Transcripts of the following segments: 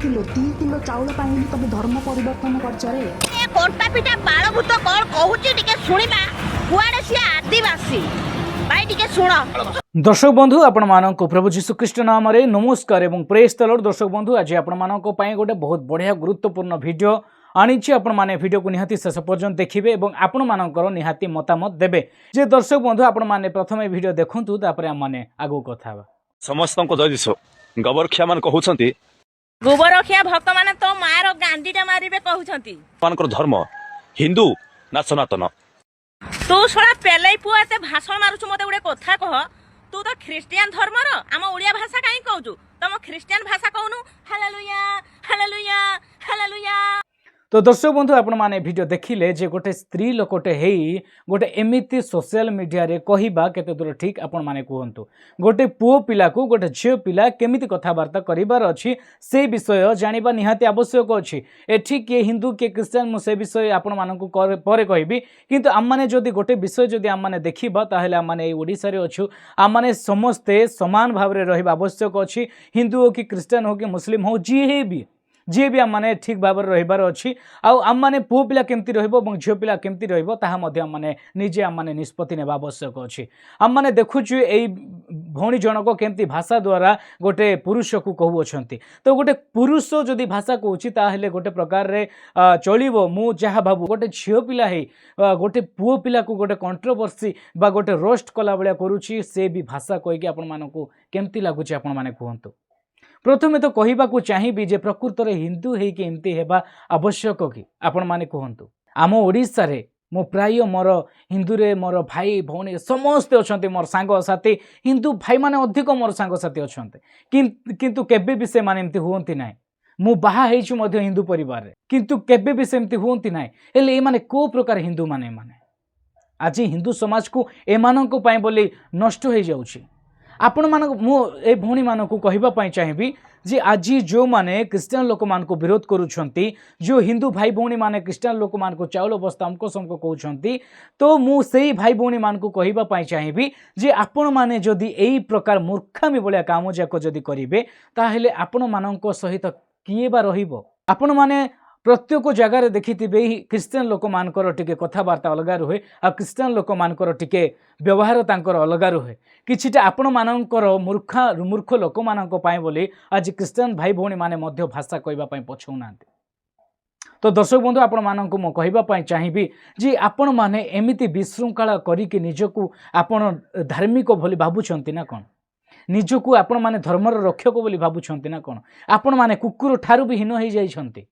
Kilo 3 kilo चाउल पाई तुम धर्म परिवर्तन करचरे ए कोटा पिटा बाळभूत कोन कहूची टिके सुनिबा कुआडे सिया आदिवासी भाई टिके सुनो। दर्शक बंधु आपण मानक प्रभु जीशु ख्रीष्ट नाम रे नमस्कार एवं प्रेज द लॉर्ड। दर्शक बंधु आज आपण मानक पई गोटे बहुत बढ़िया गुरुत्वपूर्ण वीडियो आनीची आपण माने वीडियो को निहाती शेष पर्यंत देखिबे एवं आपण मानकर निहाती मतामत देबे। जे दर्शक बंधु आपण माने प्रथमे वीडियो देखंतु तापर हम माने आगो कथा बा। समस्त को जय जीशु गबरखिया मान कहउछंती गोबरखिया भक्त माने तो मारो गांधीटा मारिबे कहउछंती मानकर धर्म हिंदू ना सनातन। तू सोडा पेलै पुआ एते भाषण मारुछु मते गुडे कथा कह। तू तो ख्रिस्टियन धर्मर आम ओडिया भाषा काई कहउछु तम ख्रिस्टियन भाषा कहनु हालेलुया हालेलुया हालेलुया। तो दर्शक बंधु आपण माने वीडियो देखिले जे गोटे स्त्री लोकटे हेई गोटे एमिति सोशल मीडिया रे कहिबा केते दूर ठीक आपण माने कहंतु। गोटे पुओ पिला को गोटे झियो पिला केमिति कथाबार्ता करिबार अछि से विषय जानिबा निहाती आवश्यक अछि। एठी के हिंदू के क्रिश्चियन मु से विषय आपण मानकु परे कहिबी, किंतु आम माने जदि गोटे विषय जदि आम माने देखिबा ताहेले आम माने ओडिसा रे अछु। आम माने समस्ते समान भाव रे रहिबा आवश्यक अछि। हिंदू हो कि क्रिश्चियन हो कि मुस्लिम हो जी भी आम माने ठीक भाव रहिबार अछि। आम माने पुओ पिला केमती रहिबो ଏବଂ झियो पिला केमती रहिबो ताहा मध्ये आम माने निजे आम माने निष्पत्ति नेबा आवश्यक अछि। आम माने देखुछु एई भौणी जनक केमती भाषा द्वारा गोटे पुरुष को कहू अछंती। तो गोटे पुरुष जदि भाषा कहूछि ताहेले गोटे प्रकार रे चलिबो। मु जहा भाबु गोटे झियो पिला हे गोटे पुओ पिला को गोटे कंट्रोवर्सी बा गोटे रोस्ट कला बलिया करूछि से भी भाषा कहिके आपण मानकु केमती लागुछि आपण माने कहंतु। प्रथमे तो कहवाकू चाहिए जे प्रकृत रे हिंदू है कि एमती हेबा आवश्यक कि आपण माने कहंतु। आम ओडिसा रे मो प्राय मोर हिंदू रे मोर भाई भौणी समस्ते अछंती। मोर सांग साथी हिंदू भाई माने अधिक मोर सांग साथी अछंती, किंतु केबे भी से माने एमती हुंती नाही। मु बाहा हेछु मध्ये हिंदू परिवार रे, किंतु केबे भी सेमती हुंती नाही। एले ए माने को प्रकार हिंदू माने आज हिंदू समाज को ए मानक पई बोली नष्ट हो जाउछि। आपण मानक मु ए भौणी मानक कहबा पई चाहिबी जे आज जो माने क्रिश्चियन लोक मान को विरोध करूछंती, जो हिंदू भाई भौणी माने क्रिश्चियन लोक मान को चाउल बस्ता हमको समको कहउछंती, तो मु सेही भाई भौणी मान को कहबा पई चाहिबी जे आपण माने जदि एई प्रकार मूर्खामी बलिया काम जाको जदि करिवे ताहेले आपण मानक सहित किए बा रहिबो। आपण माने प्रत्येक जगार देखिथिबे क्रिश्चियन लोक मानकर टिके कथाबार्ता अलग रुहे आ क्रिश्चियन लोक मानकर टिके व्यवहार तांकर अलग रुहे। किछिटा आपण मानकर मूर्ख लोक मानक पाए बोली आज क्रिश्चियन भाई भौणी माने मध्य भाषा कहबा पई पछौ नांती। तो दर्शक बंधु आपण मानक मु कहबा पई चाहिबी जे आपण माने एमिति विशृंखला करिके निजको आपण धार्मिक भली भाबुछंती ना कोन, निजको आपण माने धर्मर रक्षक बोली भाबुछंती ना कोन, आपण माने कुकुर ठारू भी हीन होई जाइछंती।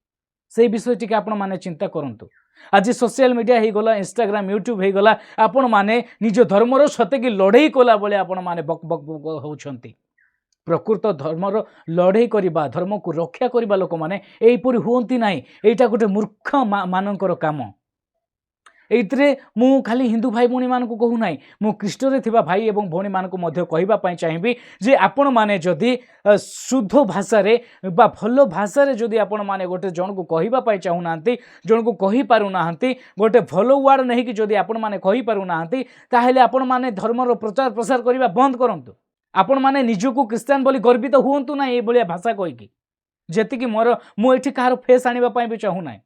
से विषय टी आपण माने चिंता करंतु। आज सोशल मीडिया हो गला, इंस्टाग्राम यूट्यूब हो गला, आपण माने निज धर्मर सते कि लड़ाई कला बेले आपण माने बक बक बक होउछंती। प्रकृत धर्मर लड़ाई करिबा धर्म को रक्षा करिबा लोक माने एइपरि हुंती नाही। एइटा गोटे मूर्ख मानकर काम। एइतरे मु खाली हिंदू भाई भौणी मान को कहू नाही, मु ख्रीष्ट रे थिबा भाई एवं भौणी मान को मध्य कहबा पई चाहिबी जे आपण माने जदि शुद्ध भाषा रे बा भलो भाषा रे जदि आपण माने गोटे जन को कहबा पई चाहू नांती, जन को कहि पारु नांती, गोटे भलो वर्ड नहीं कि जदि आपण माने कहि पारु नांती ताहेले आपण माने धर्म रो प्रचार प्रसार करिबा बंद करंतु। आपण माने निजको क्रिश्चियन बोली गर्वित हुंतु ना ए बलिया भाषा कहि कि जेति कि मोर मु एठी कार फेस आनिबा पई भी चाहू नाही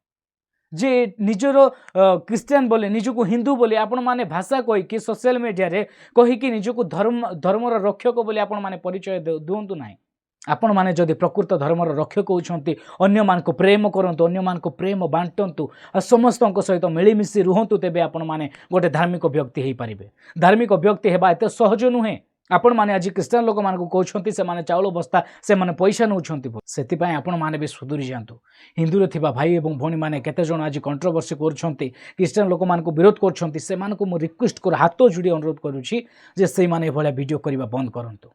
जे निजर क्रिश्चियन बोले निजको हिंदू बोले आपण माने भाषा कहि कि सोशल मीडिया रे कहि कि निजको धर्मर रक्षक बोले आपण माने परिचय दुंतु नाही। आपण माने जदि प्रकृत धर्मर रक्षक होउछंती अन्य मान को प्रेम करंतु, अन्य मान को प्रेम बांटंतु आ समस्त सहित मिलिमिशि रुहंतु, तेबे आपण माने गोटे धार्मिक व्यक्ति हेई पारिबे। धार्मिक व्यक्ति हेबा एते सहज नुहे। आपण माने आज क्रिश्चियन लोक मान को कहउछंती से माने चाउल बस्ता से माने पैसा नउछंती, सेति पय आपण माने भी सुधुरी जांतु। हिंदू रे थिबा भाई एवं भौणी माने केते जण आज कंट्रोवर्सी करछंती, क्रिश्चियन लोक मान को विरोध करछंती, से मान को मु रिक्वेस्ट कर हाथ जोड़ी अनुरोध करूछि जे से माने भलिया वीडियो करिबा बंद करंतु।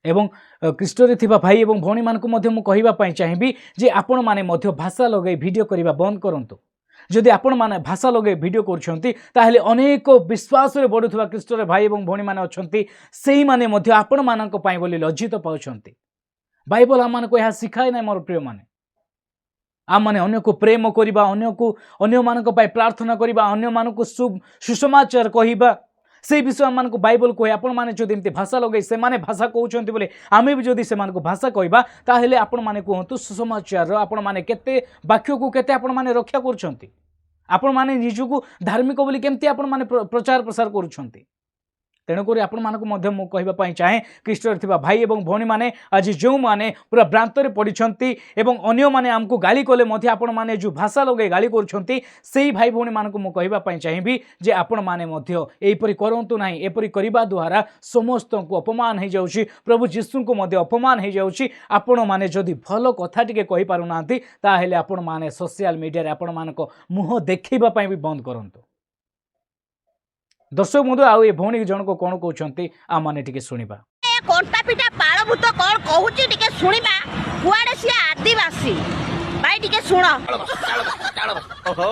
एवं ख्रीष्ट रे थिबा भाई एवं भौणी मान को मध्य मु कहबा पई चाहिबी जे आपण माने मध्य भाषा लगे वीडियो करिबा बंद करंतु। जदि आपण माने भाषा लगे वीडियो करछंती ताहेले अनेक विश्वास रे बडुथबा ख्रीष्ट रे भाई एवं भौणी माने अछंती, सेही माने मध्य आपण मानक पई बोली लज्जित पाउछंती। बाइबल आम मानक यह सिखाए ना मोर प्रिय माने। आम माने अन्य को प्रेम करिबा, अन्य मानक पई प्रार्थना करिबा, अन्य मानक सुसमाचार कहिबा, से विषय आम बाइबल कहे आपण मैंने जब एमती भाषा लगे से माने भाषा कहते बोले आम भी जदि से भाषा कहवा ताहले आपण मैंने कहतु सुसमाचार आपण मैंने केते वाक्य को केते आपण मैंने रक्षा करुछंती आपण मैंने निजको धार्मिक बोली केमती आपण मैंने प्रचार प्रसार करुछंती तेणुक आपको कहवाई चाहे ख्रीष्टर थिबा भाई एवं भौणी माने आज जो माने पूरा भ्रांतरे पड़िछंती एवं अन्य माने हमको गाली कले मध्य आपण माने जो भाषा लगे गाली करुछंती सेही भाई भौणी मानकु मु कहवाई चाहिए जे आपण माने मध्य एपरि करंतु नाही एपरि करिबा द्वारा समस्त को अपमान हो जाउछि प्रभु यीशु को मध्य अपमान हो जाउछि आपण माने जदि भल कथा टिके कहि पारु नांती ताहेले आपण माने सोशल मीडिया रे आपण मानको मुह देखैबा पई भी बंद करंतु दर्शक बंधु आउ ए भौणी जन को कौन कहते आ माने टिके सुनिबा कंटा पिटा पाळभूत कौन कहूची टिके सुनिबा कुआडे से आदिवासी भाई टिके सुन ओहो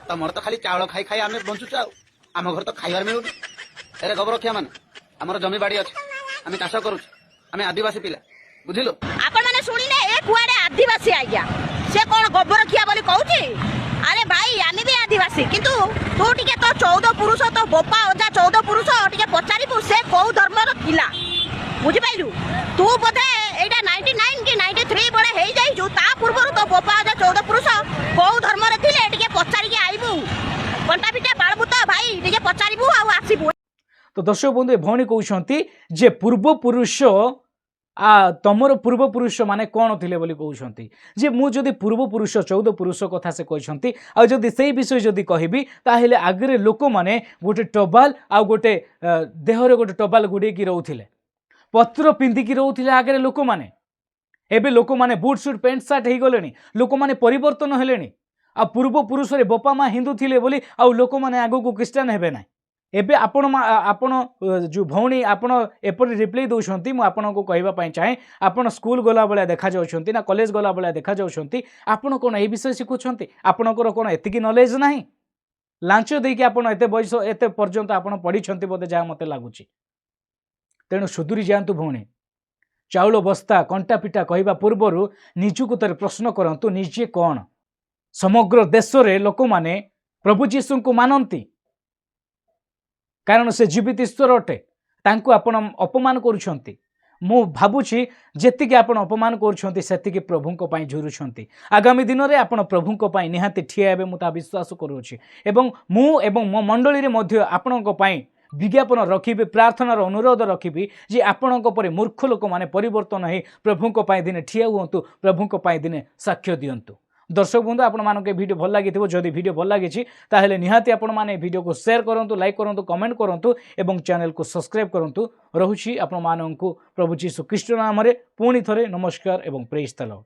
तमर तो खाली चावल खाई खाई आमे बंचुछ आम घर तो खाइबार मिलुनी एरे गोबर रखिया माने हमर जमी बाड़ी अछि आमे चाष करूछ आमे आदिवासी पिला बुझिलो आपण माने सुनिले ए कुआडे आदिवासी आइया से कौन गोबर रखिया बोली कहूची अरे भाई आमे भी आदिवासी किंतु तू टिके तो 14 पुरुष तो बोपा ओजा 14 पुरुष टिके पचारिबु से को धर्मर थिला बुझि पाइलु तू बोधे एटा 99 कि 93 बडे हेई जाई जो ता पूर्वरु तो बोपा ओजा 14 पुरुष को धर्मर थिले टिके पचारि के आइबु कंटा पिटा बाळबुत भाई टिके पचारिबु आ आसीबु। तो दर्शक बंधु भौणी कहते जे पूर्व पुरुष तमर पूर्व पुरुष माने कौन थिले बोली कहउछंती जे मु जदि पूर्व पुरुष 14 पुरुष कथा से कहछंती आ जदि सेही विषय जदि कहबी ताहेले आगरे लोक माने गोटे टबाल आ गोटे देहरे गोटे टबाल गुडे की रहउथिले पत्र पिंदी की रहउथिले आगरे लोक माने एबे लोक माने बूट सूट पैंट शर्ट हे गलेनी लोक माने परिवर्तन हेलेनी आ पूर्व पुरुष रे बापा माँ हिंदू थिले बोली आ लोक माने आगो को क्रिश्चियन हेबे ना एबे आपण जो भौणी आपण एपरि रिप्लाई दौरान मुझे आपन को कहवाई चाहे आपण स्कूल गला बेला देखा जाउछंती ना कॉलेज गला बेला देखा जाउछंती आपण कोन ए विषय शिखुछंती आपणकर कोन एतिकी नॉलेज नाही लांच देकी आपण एते बयस एते पर्यंत आपण पढ़िछंती बोधे जहाँ मते लागुची तेणु सुधुरी जातु भौणी चाउल बस्ता कंटा पिटा कहवा पूर्वर निजको तर प्रश्न करंतु निजे कौन समग्र देश रे लोक माने प्रभु यीशु को मानती कारण से जीवित ईश्वर अटे तांको आपण अपमान करुछंती मु भाबुछि जेतिके आपण अपमान करुछंती सेतिके प्रभुंको पाई झुरुछंती आगामी दिन रे आपण प्रभुंको पाई निहाती ठिया हेबे मु ता विश्वास करूछि एवं मु एवं मो मंडली रे मध्य आपणको पाई विज्ञापन रखिबे प्रार्थनार अनुरोध रखिबी जे आपणको परे मूर्ख लोक माने परिवर्तन हे प्रभुंको पाई दिने ठिया हुंतु प्रभुंको पाई दिने साक्ष्य दियंतु। दर्शक बंधु आपण मानक वीडियो भल लगी जदि वीडियो भल लगी ताहले निहाती आपण माने वीडियो को शेयर करंतु लाइक करंतु कमेंट करंतु एवं चैनल को सब्सक्राइब करंतु रहुछि आपण माननकु प्रभु यीशु ख्रीष्ट नाम रे पुणी थरे नमस्कार एवं प्रेज द लॉर्ड।